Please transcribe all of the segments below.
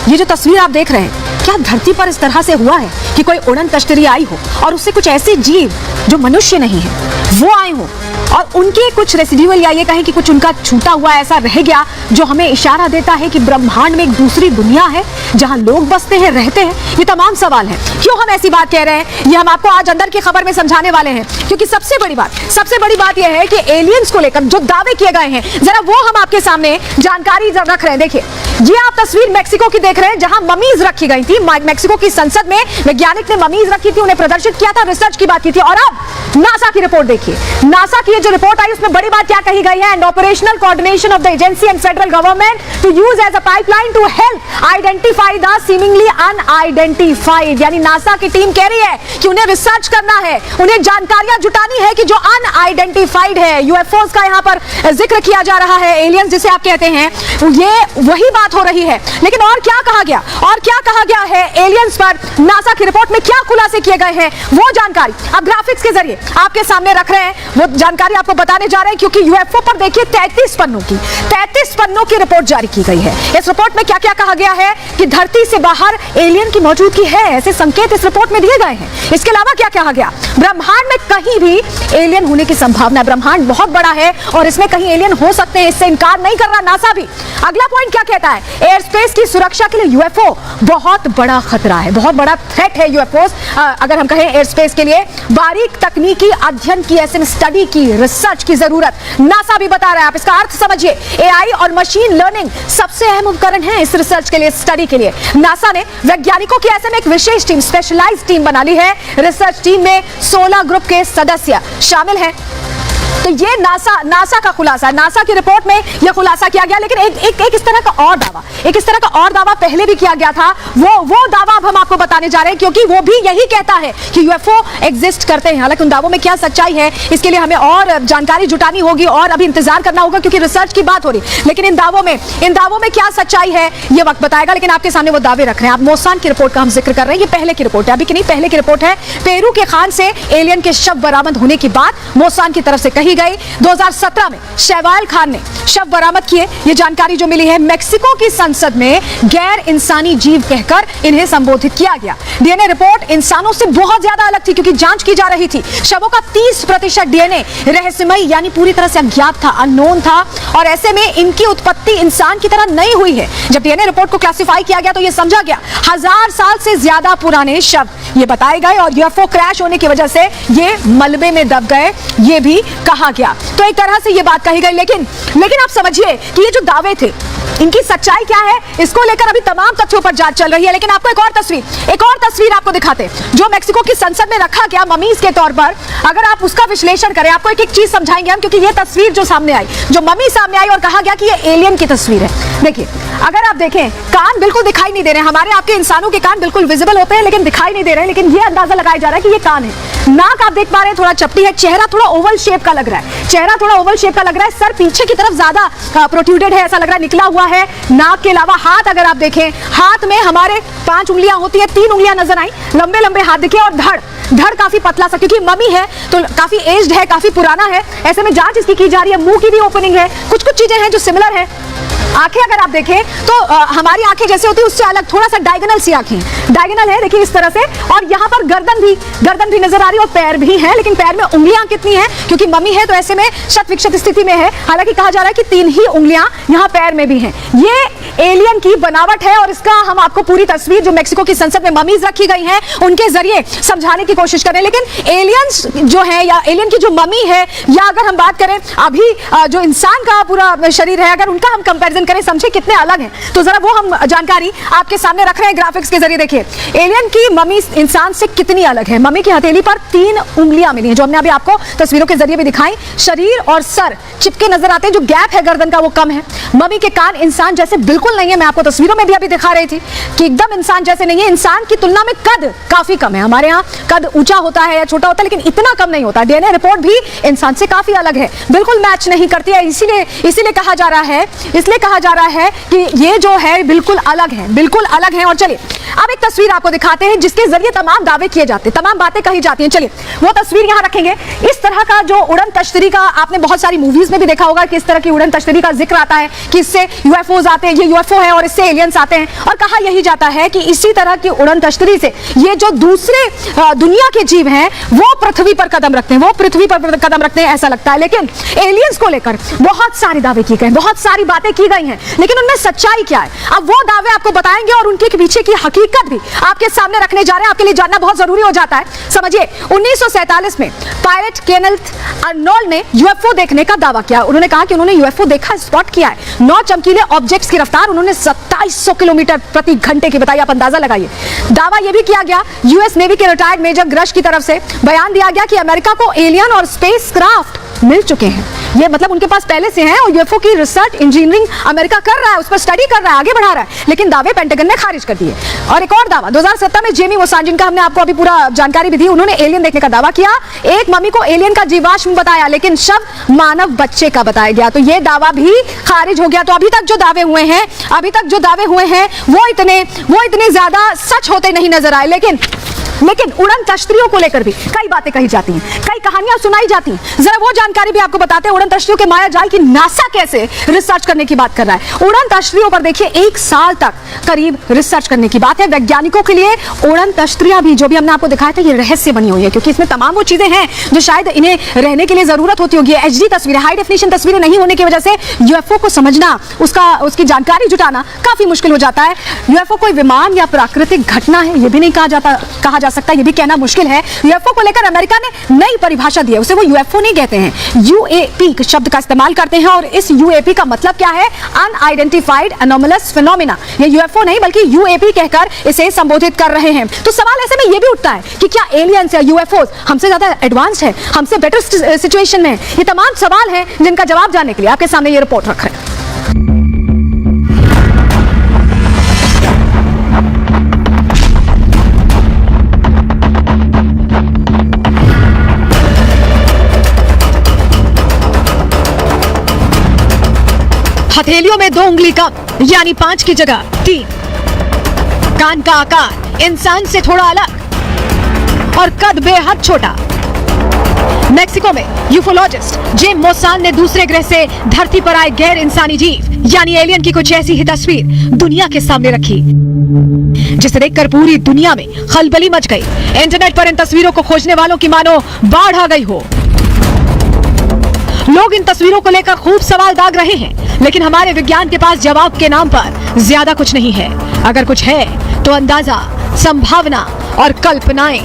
ये जो तस्वीर आप देख रहे हैं, क्या धरती पर इस तरह से हुआ है कि कोई उड़न तश्तरी आई हो और उससे कुछ ऐसे जीव जो मनुष्य नहीं है वो आए हो और उनके कुछ रेसिड्यूअल या ये कहें कि कुछ उनका छूटा हुआ ऐसा रह गया जो हमें इशारा देता है कि ब्रह्मांड में एक दूसरी दुनिया है जहां लोग बसते हैं, रहते हैं? ये तमाम सवाल हैं। क्यों हम ऐसी बात कह रहे हैं, ये हम आपको आज अंदर की खबर में समझाने वाले हैं, क्योंकि सबसे बड़ी बात यह है कि एलियंस को लेकर जो दावे किए गए हैं, जरा वो हम आपके सामने जानकारी रख रहे हैं। देखिए, ये आप तस्वीर मेक्सिको की देख रहे हैं जहां ममीज रखी गई थी। मेक्सिको की संसद में वैज्ञानिक ने ममीज रखी थी, उन्हें प्रदर्शित किया था, रिसर्च की बात की थी। और अब नासा की रिपोर्ट देखिए, नासा की जो रिपोर्ट आई उसमें बड़ी बात क्या कही गई है? And operational coordination of the agency and federal government to use as a pipeline to help identify the seemingly unidentified. यानी नासा की टीम कह रही है कि उन्हें रिसर्च करना है, उन्हें जानकारियां जुटानी है कि जो अनआइडेंटिफाइड है, यूएफओस का यहां पर जिक्र किया जा रहा है, एलियंस जिसे आप कहते हैं, ये वही बात हो रही है। लेकिन और क्या कहा गया है एलियंस पर? नासा की रिपोर्ट में क्या खुलासे किए गए हैं वो जानकारी अब ग्राफिक्स के जरिए आपके सामने रख रहे हैं। वो जानकारी आपको बताने जा रहे हैं, क्योंकि यूएफओ पर देखिए 33 पन्नों की रिपोर्ट जारी की गई है। इस रिपोर्ट में क्या क्या कहा गया है कि धरती से बाहर एलियन की मौजूदगी है, ऐसे संकेत इस रिपोर्ट में दिए गए हैं। इसके अलावा क्या कहा गया? ब्रह्मांड में कहीं भी एलियन होने की संभावना, ब्रह्मांड बहुत बड़ा है और इसमें कहीं एलियन हो सकते हैं, इससे इनकार नहीं कर रहा नासा भी। अगला पॉइंट क्या कहता है? एयर स्पेस की सुरक्षा के लिए यूएफओ बहुत बड़ा खतरा है, बहुत बड़ा थ्रेट है यूएफओस। अगर हम कहें एयर स्पेस के लिए बारीक तकनीकी अध्ययन की, ऐसे में स्टडी की, रिसर्च की जरूरत नासा भी बता रहा है। आप इसका अर्थ समझिए, एआई और मशीन लर्निंग सबसे अहम उपकरण है इस रिसर्च के लिए, स्टडी के लिए। नासा ने वैज्ञानिकों की ऐसे में एक विशेष टीम, स्पेशलाइज्ड टीम बना ली है। रिसर्च टीम में 16 ग्रुप के सदस्य शामिल हैं। तो ये नासा का खुलासा है, नासा की रिपोर्ट में यह खुलासा किया गया। लेकिन एक इस तरह का और दावा पहले भी किया गया था। वो दावा अब हम आपको बताने जा रहे हैं, क्योंकि वो भी यही कहता है कि यूएफओ एग्जिस्ट करते हैं। हालांकि उन दावों में क्या सच्चाई है, इसके लिए हमें और जानकारी जुटानी होगी और अभी इंतजार करना होगा, क्योंकि रिसर्च की बात हो रही। लेकिन इन दावों में क्या सच्चाई है ये वक्त बताएगा। लेकिन आपके सामने वो दावे रख रहे हैं। आप मोसान की रिपोर्ट का हम जिक्र कर रहे हैं, ये पहले की रिपोर्ट है, अभी की नहीं, पहले की रिपोर्ट है। पेरू के खान से एलियन के शव बरामद होने की बात मोसान की तरफ से कही गई। 2017 में शैवाल खान ने शव बरामद किए, ये जानकारी जो मिली है। मेक्सिको की संसद में गैर इंसानी जीव कहकर इन्हें संबोधित किया गया। डीएनए रिपोर्ट इंसानों से बहुत ज्यादा अलग थी, क्योंकि जांच की जा रही थी। शवों का 30% डीएनए रहस्यमयी यानी पूरी तरह से अज्ञात था, अननोन था, और ऐसे में इनकी उत्पत्ति इंसान की तरह नहीं हुई है। जब डीएनए रिपोर्ट को क्लासिफाई किया गया तो यह समझा गया 1000 साल से ज्यादा पुराने शव ये बताए गए, और यूएफओ क्रैश होने की वजह से ये मलबे में दब गए, ये भी कहा गया। तो एक तरह से ये बात कही गई। लेकिन आप समझिए कि ये जो दावे थे, इनकी सच्चाई क्या है, इसको लेकर अभी तमाम तथ्यों पर जांच चल रही है। लेकिन आपको एक और तस्वीर आपको दिखाते हैं, जो मेक्सिको की संसद में रखा गया ममीज के तौर पर। अगर आप उसका विश्लेषण करें, आपको एक चीज समझाएंगे हम, क्योंकि ये तस्वीर जो सामने आई, जो ममी सामने आई और कहा गया कि ये एलियन की तस्वीर है। देखिए, अगर आप देखें, कान बिल्कुल दिखाई नहीं दे रहे हैं। हमारे आपके इंसानों के कान बिल्कुल विजिबल होते हैं, लेकिन दिखाई नहीं दे रहे हैं। लेकिन ये अंदाजा लगाया जा रहा है कि ये कान है। नाक आप देख पा रहे हैं थोड़ा चपटी है, चेहरा थोड़ा ओवल शेप का लग रहा है, सर पीछे की तरफ ज्यादा प्रोट्रूडेड है, ऐसा लग रहा है, निकला हुआ है। नाक के अलावा हाथ अगर आप देखें, हाथ में हमारे 5 उंगलियां होती है, 3 उंगलियां नजर आई, लंबे लंबे हाथ दिखे, और धड़ काफी पतला सा, क्योंकि मम्मी है तो काफी एज्ड है, काफी पुराना है। ऐसे में जांच इसकी की जा रही है। मुंह की भी ओपनिंग है, कुछ चीजें हैं जो सिमिलर है। आंखें अगर आप देखें तो हमारी आंखें जैसे होती है उससे अलग, थोड़ा सा डायगोनल सी आंखें, डायगोनल है, देखिए इस तरह से। और यहाँ पर गर्दन भी नजर आ रही है, और पैर भी है। लेकिन पैर में उंगलियां कितनी हैं, क्योंकि मम्मी है तो ऐसे में शत विक्षत स्थिति में है। हालांकि कहा जा रहा है कि 3 ही उंगलियां यहाँ पैर में भी हैं। ये एलियन की बनावट है, और इसका हम आपको पूरी तस्वीर जो मेक्सिको की संसद में ममीज रखी गई हैं उनके जरिए समझाने की कोशिश करें। लेकिन एलियंस जो है, या एलियन की जो मम्मी है, या अगर हम बात करें अभी जो इंसान का पूरा शरीर है, अगर उनका हम कंपैरिजन करें, समझे कितने अलग हैं, तो जरा वो हम जानकारी आपके सामने रख रहे हैं ग्राफिक्स के जरिए। देखिए, एलियन की मम्मी इंसान से कितनी अलग है। मम्मी की हथेली पर 3 उंगलियां मिली हैं, जो हमने अभी आपको तस्वीरों के जरिए भी दिखाई। शरीर और सर चिपके नजर आते हैं, जो गैप है गर्दन का वो कम है। मम्मी के कान इंसान जैसे बिल्कुल नहीं है, मैं आपको तस्वीरों में भी अभी दिखा रही थी कि एकदम इंसान जैसे नहीं है। इंसान की तुलना में कद काफी कम है, हमारे यहाँ कद ऊंचा होता है या छोटा होता है, लेकिन इतना कम नहीं होता। डीएनए रिपोर्ट भी इंसान से काफी अलग है, बिल्कुल मैच नहीं करती है। इसीलिए कहा जा रहा कहा जा रहा है कि ये जो है बिल्कुल अलग है, बिल्कुल अलग है। और चलिए अब एक तस्वीर आपको दिखाते हैं जिसके जरिए तमाम दावे किए जाते हैं, तमाम बातें कही जाती हैं। चलिए वो तस्वीर यहाँ रखेंगे। इस तरह का जो उड़न तश्तरी का आपने बहुत सारी मूवीज में भी देखा होगा कि इस तरह की उड़न तश्तरी का जिक्र आता है कि इससे यूएफओज आते हैं, ये यूएफओ है और इससे एलियंस आते हैं। और कहा यही जाता है कि इसी तरह की उड़न तश्तरी से ये जो दूसरे दुनिया के जीव हैं वो पृथ्वी पर कदम रखते हैं, वो पृथ्वी पर कदम रखते हैं ऐसा लगता है। लेकिन एलियंस को लेकर बहुत सारे दावे किए गए, बहुत सारी बातें की गई हैं, लेकिन उनमें सच्चाई क्या है? अब वो दावे आपको बताएंगे और उनके पीछे की हकीकत भी आपके सामने रखने जा रहे हैं। आपके लिए जानना बहुत जरूरी हो जाता है। समझिए 1947 में पायलट केनेथ अर्नोल्ड ने यूएफओ देखने का दावा किया। उन्होंने कहा कि उन्होंने यूएफओ देखा, स्पॉट किया है। 9 चमकीले ऑब्जेक्ट्स की रफ्तार उन्होंने 2700 किलोमीटर प्रति घंटे की बताई। आप अंदाजा लगाइए। दावा यह भी किया गया यूएस नेवी के रिटायर्ड मेजर ग्रश की तरफ से, बयान दिया गया कि अमेरिका को एलियन और स्पेसक्राफ्ट मिल चुके हैं। ये मतलब उनके पास पहले से हैं और यूएफओ की रिसर्च इंजीनियरिंग अमेरिका कर रहा है, उस पर स्टडी कर रहा है, आगे बढ़ा रहा है। लेकिन दावे पेंटागन ने खारिज कर दिए। और एक और दावा 2017 में जेमी मोसान, जिनका हमने आपको अभी पूरा जानकारी भी दी, उन्होंने एलियन देखने का दावा किया। एक मम्मी को एलियन का जीवाश्म बताया लेकिन शव मानव बच्चे का बताया गया, तो ये दावा भी खारिज हो गया। तो अभी तक जो दावे हुए हैं वो इतने ज्यादा सच होते नहीं नजर आए। लेकिन उड़न तश्तरियों को लेकर भी कई बातें कही जाती हैं, कई कहानियां सुनाई जाती हैं। जरा वो जानकारी भी आपको बताते हैं उड़न तश्तरियों के माया जाल की नासा कैसे रिसर्च करने की बात कर रहा है। उड़न तश्तरियों पर देखिए 1 साल तक करीब रिसर्च करने की बात है। वैज्ञानिकों के लिए उड़न तश्तरियां भी जो भी हमने आपको दिखाया था ये रहस्य बनी हुई है, क्योंकि इसमें तमाम वो चीजें हैं जो शायद इन्हें रहने के लिए जरूरत होती होगी। एचडी तस्वीरें, हाई डेफिनेशन तस्वीरें नहीं होने की वजह से यूएफओ को समझना, उसकी जानकारी जुटाना काफी मुश्किल हो जाता है। यूएफओ कोई विमान या प्राकृतिक घटना है ये भी नहीं कहा जा सकता, ये भी कहना मुश्किल है। यूएफओ को लेकर अमेरिका ने नई परिभाषा दी है, उसे वो यूएफओ नहीं कहते हैं, यूएपी शब्द का इस्तेमाल करते हैं। और इस यूएपी का मतलब क्या है? Unidentified anomalous phenomena. ये यूएफओ नहीं बल्कि यूएपी कहकर इसे संबोधित कर रहे हैं। तो सवाल ऐसे में ये भी उठता है कि क्या एलियंस या यूएफओ हमसे ज्यादा एडवांस्ड है, हमसे बेटर सिचुएशन में है? ये तमाम सवाल हैं जिनका जवाब जानने के लिए आपके सामने ये रिपोर्ट रख रहे हैं। हथेलियों में 2 उंगली कम यानी 5 की जगह 3। कान का आकार इंसान से थोड़ा अलग और कद बेहद छोटा। मेक्सिको में यूफोलॉजिस्ट जेम मोसान ने दूसरे ग्रह से धरती पर आए गैर इंसानी जीव यानी एलियन की कुछ ऐसी ही तस्वीर दुनिया के सामने रखी जिसे देखकर पूरी दुनिया में खलबली मच गई। इंटरनेट पर इन तस्वीरों को खोजने वालों की मानो बाढ़ आ गई हो। लोग इन तस्वीरों को लेकर खूब सवाल दाग रहे हैं, लेकिन हमारे विज्ञान के पास जवाब के नाम पर ज्यादा कुछ नहीं है। अगर कुछ है तो अंदाजा, संभावना और कल्पनाएं।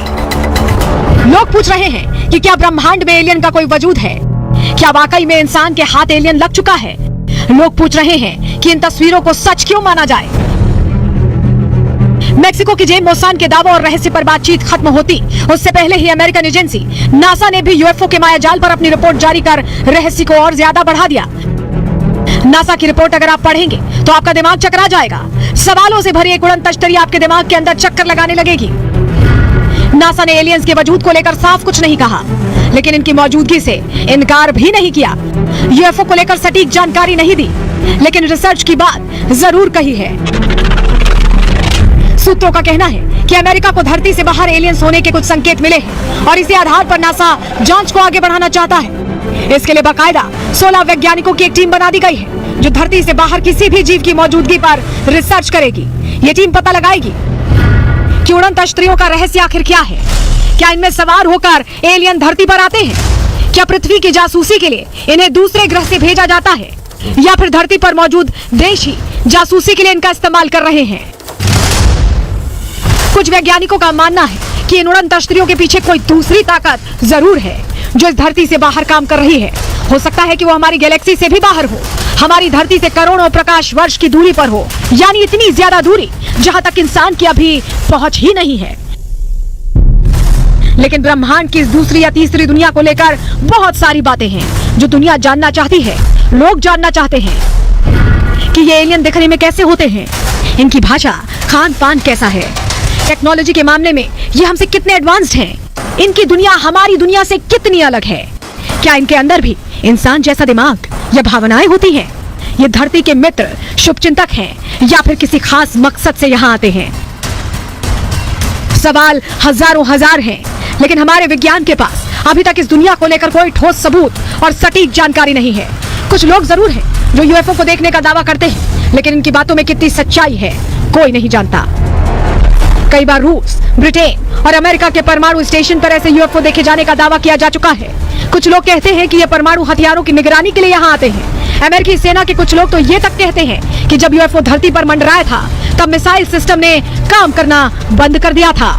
लोग पूछ रहे हैं कि क्या ब्रह्मांड में एलियन का कोई वजूद है? क्या वाकई में इंसान के हाथ एलियन लग चुका है? लोग पूछ रहे हैं कि इन तस्वीरों को सच क्यों माना जाए। मेक्सिको की जेम मोसान के दावों और रहस्य पर बातचीत खत्म होती उससे पहले ही अमेरिकन एजेंसी नासा ने भी यूएफओ के मायाजाल पर अपनी रिपोर्ट जारी कर रहस्य को और ज्यादा बढ़ा दिया। नासा की रिपोर्ट अगर आप पढ़ेंगे तो आपका दिमाग चकरा जाएगा। सवालों से भरी एक उड़न तश्तरी आपके दिमाग के अंदर चक्कर लगाने लगेगी। नासा ने एलियंस के वजूद को लेकर साफ कुछ नहीं कहा, लेकिन इनकी मौजूदगी से इनकार भी नहीं किया। यूएफओ को लेकर सटीक जानकारी नहीं दी, लेकिन रिसर्च की बात जरूर कही है। सूत्रों का कहना है कि अमेरिका को धरती से बाहर एलियंस होने के कुछ संकेत मिले हैं और इसी आधार पर नासा जांच को आगे बढ़ाना चाहता है। इसके लिए बाकायदा 16 वैज्ञानिकों की एक टीम बना दी गई है जो धरती से बाहर किसी भी जीव की मौजूदगी पर रिसर्च करेगी। ये टीम पता लगाएगी कि उड़न तश्तरियों का रहस्य आखिर क्या है। क्या इनमें सवार होकर एलियन धरती पर आते हैं? क्या पृथ्वी की जासूसी के लिए इन्हें दूसरे ग्रह से भेजा जाता है, या फिर धरती पर मौजूद देश ही जासूसी के लिए इनका इस्तेमाल कर रहे हैं? कुछ वैज्ञानिकों का मानना है कि इन उड़न तश्तरियों के पीछे कोई दूसरी ताकत जरूर है जो इस धरती से बाहर काम कर रही है। हो सकता है कि वो हमारी गैलेक्सी से भी बाहर हो, हमारी धरती से करोड़ों प्रकाश वर्ष की दूरी पर हो, यानी इतनी ज्यादा दूरी जहां तक इंसान की अभी पहुंच ही नहीं है। लेकिन ब्रह्मांड की इस दूसरी या तीसरी दुनिया को लेकर बहुत सारी बातें हैं जो दुनिया जानना चाहती है। लोग जानना चाहते हैं कि ये एलियन दिखने में कैसे होते हैं, इनकी भाषा, खान पान कैसा है, टेक्नोलॉजी के मामले में ये हमसे कितने एडवांस्ड हैं, इनकी दुनिया हमारी दुनिया से कितनी अलग है, क्या इनके अंदर भी इंसान जैसा दिमाग या भावनाएं होती हैं, ये धरती के मित्र, शुभचिंतक हैं या फिर किसी खास मकसद से यहाँ आते हैं? सवाल हजारों हजार हैं, लेकिन हमारे विज्ञान के पास अभी तक इस दुनिया को लेकर कोई ठोस सबूत और सटीक जानकारी नहीं है। कुछ लोग जरूर हैं जो यूएफओ को देखने का दावा करते हैं, लेकिन इनकी बातों में कितनी सच्चाई है कोई नहीं जानता। कई बार रूस, ब्रिटेन और अमेरिका के परमाणु स्टेशन पर ऐसे यूएफओ देखे जाने का दावा किया जा चुका है। कुछ लोग कहते हैं कि ये परमाणु हथियारों की निगरानी के लिए यहाँ आते हैं। अमेरिकी सेना के कुछ लोग तो ये तक कहते हैं कि जब यूएफओ धरती पर मंडराया था तब मिसाइल सिस्टम ने काम करना बंद कर दिया था।